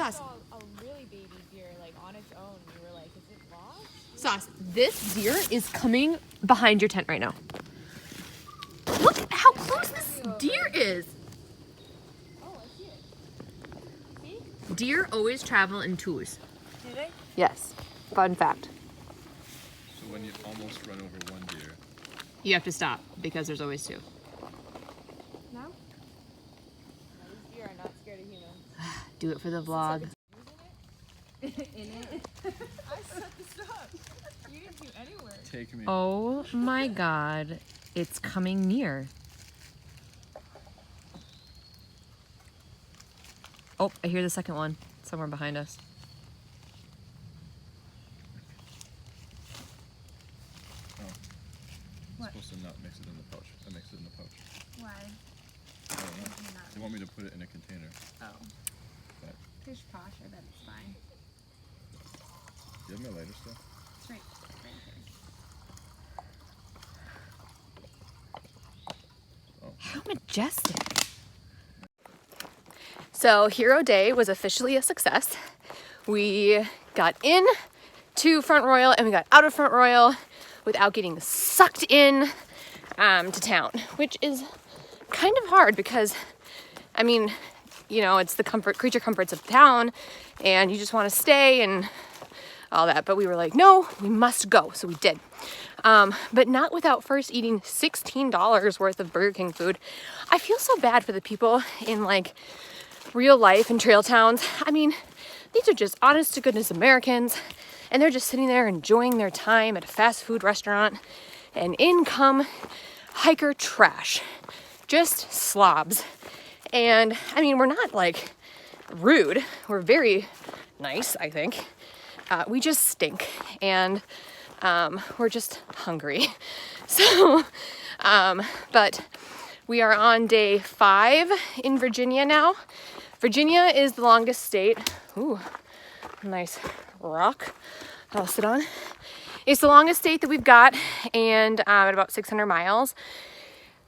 Sauce. Saw a really baby deer like on its own. We were like, is it lost? Sauce, this deer is coming behind your tent right now. Look at how close this deer is. Oh, I see it. See? Deer always travel in twos. Do they? Yes. Fun fact. So when you almost run over one deer, You have to stop because there's always two. No? No, these deer are not scared of humans. Do it for the vlog. In it? I set this up. You didn't do any work. take me. Oh my god. It's coming near. Oh, I hear the second one somewhere behind us. Oh. I'm What? supposed to not mix it in the pouch. I mixed it in the pouch. Why? I don't know. They want me to put it in a container. Oh. But Fish posh, I bet it's fine. do you have my lighter still? It's right here. How majestic. So Hero Day was officially a success. We got in to Front Royal and we got out of Front Royal without getting sucked in to town, which is kind of hard because, I mean, you know, it's the creature comforts of town and you just want to stay and all that. But we were like, no, we must go. So we did. But not without first eating $16 worth of Burger King food. I feel so bad for the people in like real life in trail towns. I mean, these are just honest to goodness Americans and they're just sitting there enjoying their time at a fast food restaurant and in come hiker trash, just slobs. And I mean, we're not like rude. We're very nice, I think. We just stink and we're just hungry. So, but we are on day 5 in Virginia now. Virginia is the longest state. Ooh, nice rock I'll sit on. It's the longest state that we've got and at about 600 miles.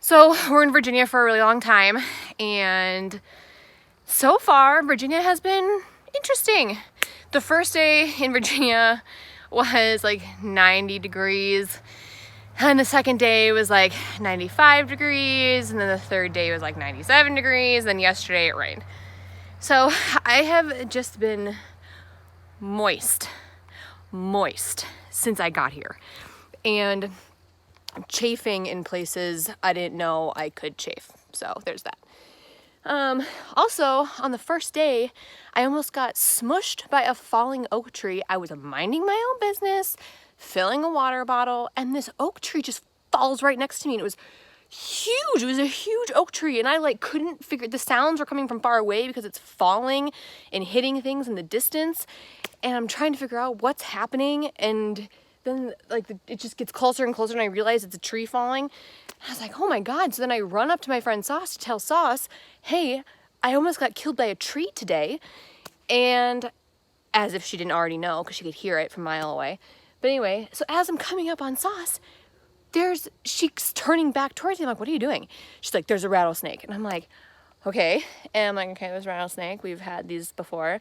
So we're in Virginia for a really long time and so far Virginia has been interesting. The first day in Virginia was like 90 degrees and the second day was like 95 degrees and then the third day was like 97 degrees and yesterday it rained. So I have just been moist since I got here and chafing in places I didn't know I could chafe. So there's that. Also, on the first day, I almost got smushed by a falling oak tree. I was minding my own business, filling a water bottle, and this oak tree just falls right next to me. And it was huge. It was a huge oak tree, and I like couldn't figure. The sounds were coming from far away because it's falling and hitting things in the distance, and I'm trying to figure out what's happening. And then like it just gets closer and closer, and I realize it's a tree falling. I was like, oh my God. So then I run up to my friend Sauce to tell Sauce, hey, I almost got killed by a tree today. And as if she didn't already know because she could hear it from a mile away. But anyway, so as I'm coming up on Sauce, she's turning back towards me. I'm like, what are you doing? She's like, there's a rattlesnake. And I'm like, okay. And I'm like, okay, there's a rattlesnake. We've had these before.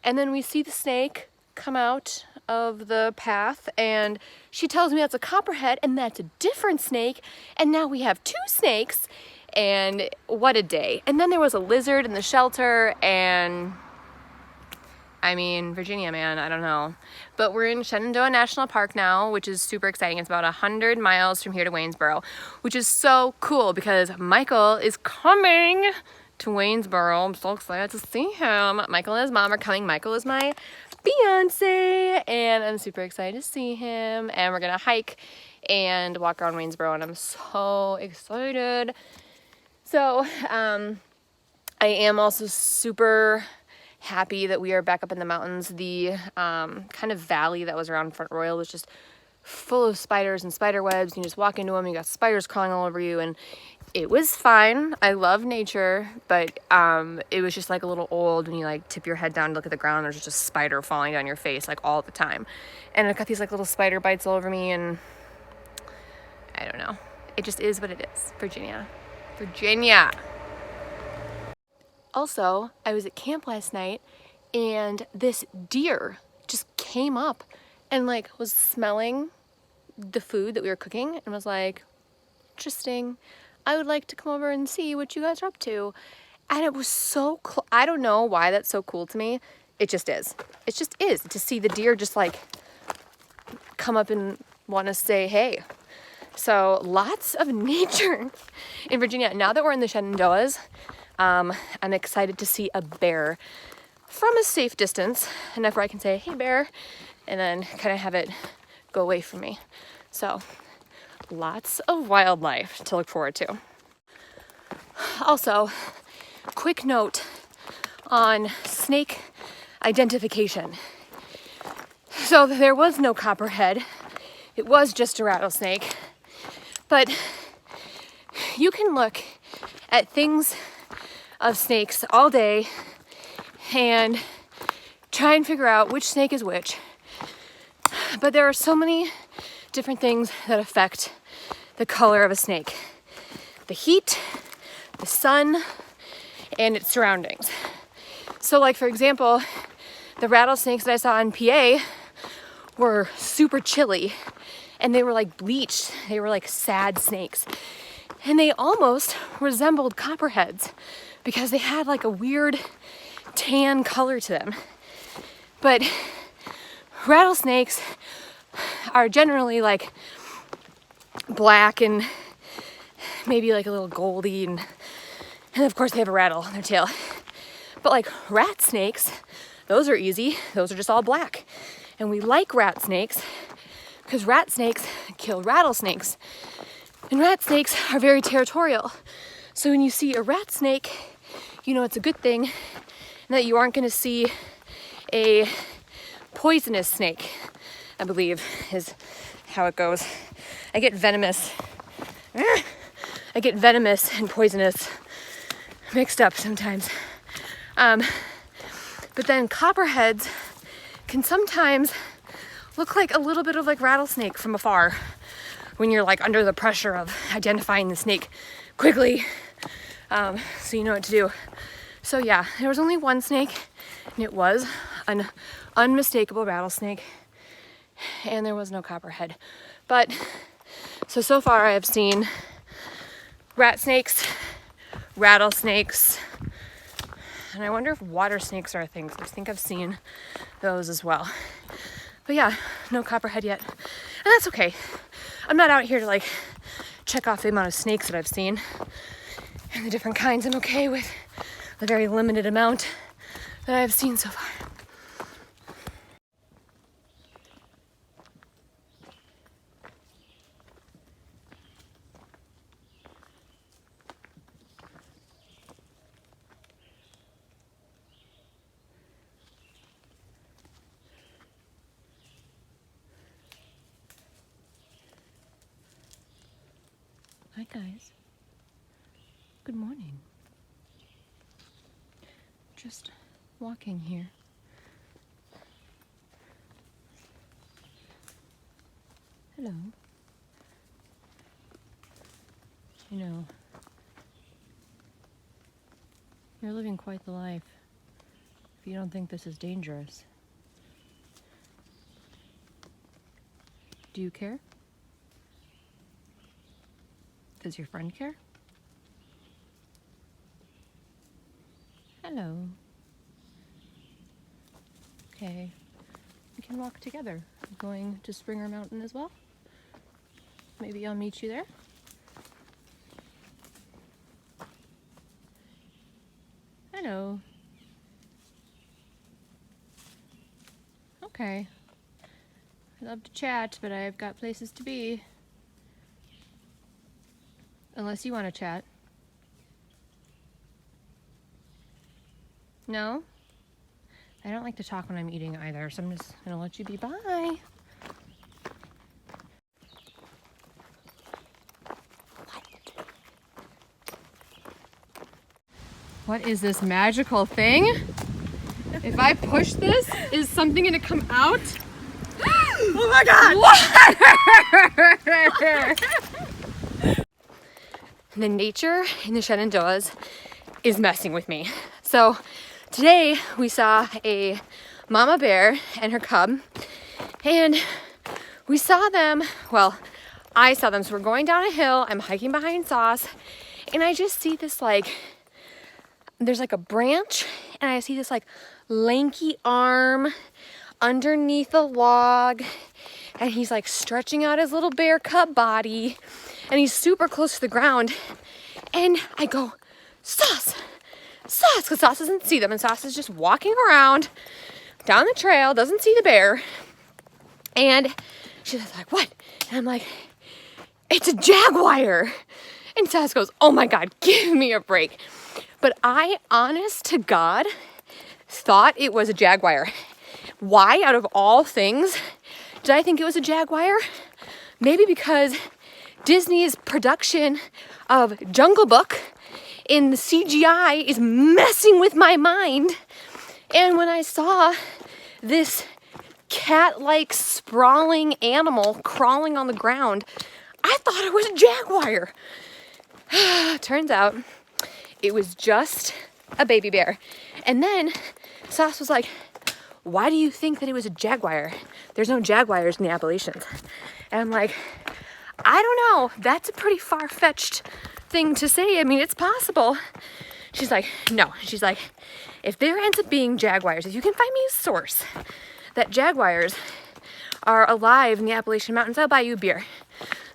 And then we see the snake come out of the path and she tells me that's a copperhead and that's a different snake and now we have 2 snakes and what a day. And then there was a lizard in the shelter and I mean, Virginia, man, I don't know. But we're in Shenandoah National Park now, which is super exciting. It's about 100 miles from here to Waynesboro, which is so cool because Michael is coming to Waynesboro. I'm so excited to see him. Michael and his mom are coming. Michael is my fiance and I'm super excited to see him and we're gonna hike and walk around Waynesboro and I'm so excited. So I am also super happy that we are back up in the mountains. The kind of valley that was around Front Royal was just full of spiders and spider webs. You just walk into them, you got spiders crawling all over you, and it was fine. I love nature, but it was just like a little old when you like tip your head down to look at the ground. There's just a spider falling down your face like all the time, and I got these like little spider bites all over me, and I don't know. It just is what it is. Virginia. Also, I was at camp last night and this deer just came up and like was smelling the food that we were cooking and was like, interesting, I would like to come over and see what you guys are up to. And it was so cool. I don't know why that's so cool to me. It just is. It just is to see the deer just like come up and want to say hey. So lots of nature in Virginia. Now that we're in the Shenandoahs, I'm excited to see a bear from a safe distance, enough where I can say, hey bear, and then kind of have it go away from me. So lots of wildlife to look forward to. Also, quick note on snake identification. So there was no copperhead. It was just a rattlesnake. But you can look at things of snakes all day and try and figure out which snake is which. But there are so many different things that affect the color of a snake. The heat, the sun, and its surroundings. So like for example, the rattlesnakes that I saw in PA were super chilly and they were like bleached. They were like sad snakes. And they almost resembled copperheads because they had like a weird tan color to them. But rattlesnakes are generally like black and maybe like a little goldy, and of course they have a rattle on their tail. But like rat snakes, those are easy. Those are just all black. And we like rat snakes because rat snakes kill rattlesnakes. And rat snakes are very territorial. So when you see a rat snake, you know it's a good thing, and that you aren't going to see a poisonous snake, I believe is how it goes. I get venomous and poisonous mixed up sometimes. But then copperheads can sometimes look like a little bit of like rattlesnake from afar when you're like under the pressure of identifying the snake quickly, so you know what to do. So yeah, there was only one snake, and it was an unmistakable rattlesnake, and there was no copperhead. But so far I have seen rat snakes, rattlesnakes, and I wonder if water snakes are a thing. So I think I've seen those as well. But yeah, no copperhead yet, and that's okay. I'm not out here to like check off the amount of snakes that I've seen and the different kinds. I'm okay with the very limited amount that I've seen so far. Hi guys, good morning. Just walking here. Hello. You know, you're living quite the life if you don't think this is dangerous. Do you care? Does your friend care? Hello. Okay, we can walk together. I'm going to Springer Mountain as well. Maybe I'll meet you there. Hello. Okay. I love to chat, but I've got places to be. Unless you want to chat. No? I don't like to talk when I'm eating either, so I'm just gonna let you be. Bye. What is this magical thing? If I push this, is something gonna come out? Oh my god! What? The nature in the Shenandoahs is messing with me. So today we saw a mama bear and her cub, and we saw them, well, I saw them, so we're going down a hill, I'm hiking behind Sauce, and I just see this like, there's like a branch, and I see this like lanky arm underneath a log, and he's like stretching out his little bear cub body, and he's super close to the ground, and I go, Sauce, Sauce, because Sauce doesn't see them, and Sauce is just walking around down the trail, doesn't see the bear, and she's like, what? And I'm like, it's a jaguar. And Sauce goes, oh my God, give me a break. But I, honest to God, thought it was a jaguar. Why, out of all things, did I think it was a jaguar? Maybe because Disney's production of Jungle Book in the CGI is messing with my mind. And when I saw this cat-like sprawling animal crawling on the ground, I thought it was a jaguar. Turns out it was just a baby bear. And then Sauce was like, why do you think that it was a jaguar? There's no jaguars in the Appalachians. And I'm like, I don't know. That's a pretty far-fetched thing to say. I mean, it's possible. She's like, no. She's like, if there ends up being jaguars, if you can find me a source that jaguars are alive in the Appalachian Mountains, I'll buy you a beer.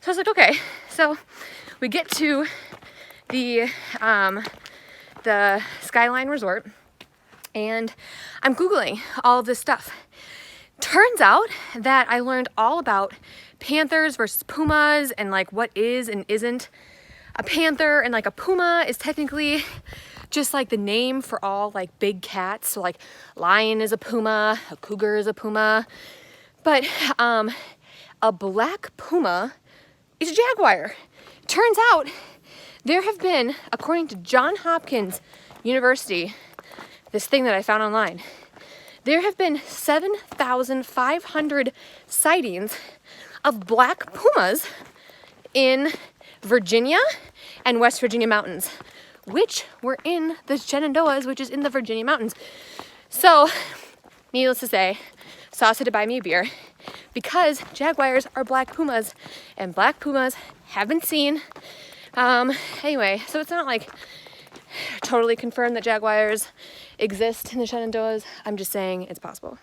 So I was like, okay. So we get to the Skyline Resort, and I'm Googling all of this stuff. Turns out that I learned all about panthers versus pumas and like what is and isn't a panther, and like a puma is technically just like the name for all like big cats. So like lion is a puma, a cougar is a puma, but a black puma is a jaguar. Turns out there have been, according to Johns Hopkins University, this thing that I found online, there have been 7,500 sightings of black pumas in Virginia and West Virginia mountains, which were in the Shenandoahs, which is in the Virginia mountains. So, needless to say, Sauce had to buy me a beer because jaguars are black pumas, and black pumas have been seen. Anyway, so it's not like totally confirmed that jaguars exist in the Shenandoahs. I'm just saying it's possible.